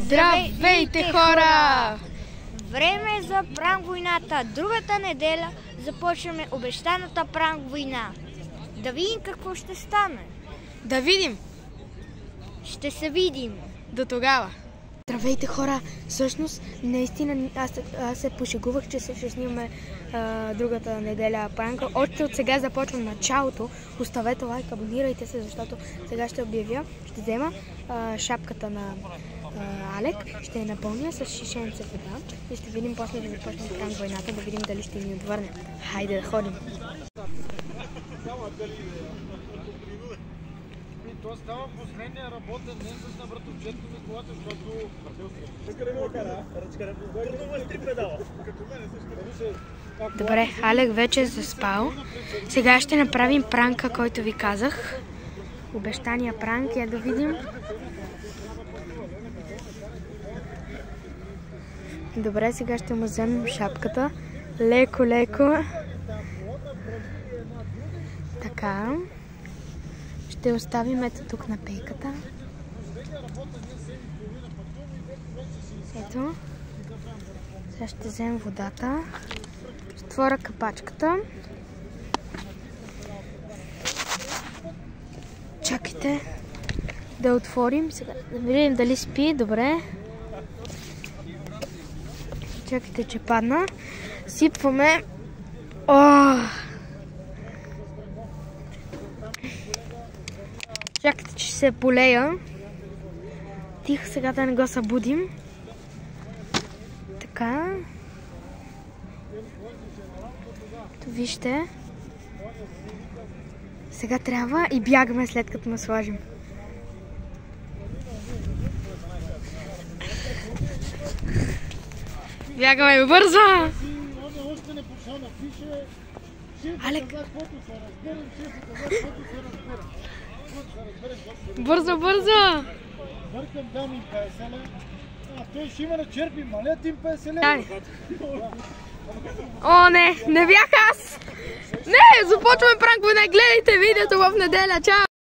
Здравейте, хора! Време е за пранк войната. Другата неделя започваме обещаната пранк война. Да видим какво ще стане. Да видим! Ще се видим. До тогава! Здравейте, хора! Всъщност, наистина аз се пошегувах, че ще снимаме другата неделя пранка. Още от сега започвам началото. Оставете лайк, абонирайте се, защото сега ще обявя. Ще взема шапката на Алек, ще я напълня с шишенце вода и ще видим после да започнем пранк войната, да видим дали ще ни отвърне. Хайде да ходим! Това става последния работен ден с набратовчетка на колата, защото... Добре, Алек вече е заспал. Сега ще направим пранка, който ви казах. Обещания пранк, я да видим. Добре, сега ще му вземем шапката. Леко, леко. Така. Ще оставим ето тук на пейката. Ето. Сега ще вземем водата. Ще отворя капачката. Чакайте да отворим. Сега да видим дали спи. Добре. Чакайте, че падна. Сипваме. Чакайте, че се полея. Тихо, сега да не го събудим. Така. Ето вижте. Сега трябва и бягаме след като ме сложим. Бягаме бързо! Алек! Бързо, бързо! Бъркам, дам им 50 лева. Той ще има да черпи, малят им 50 лева. Дай! О, не бях аз! Не, започваме пранк война, гледайте видеото в неделя, чао!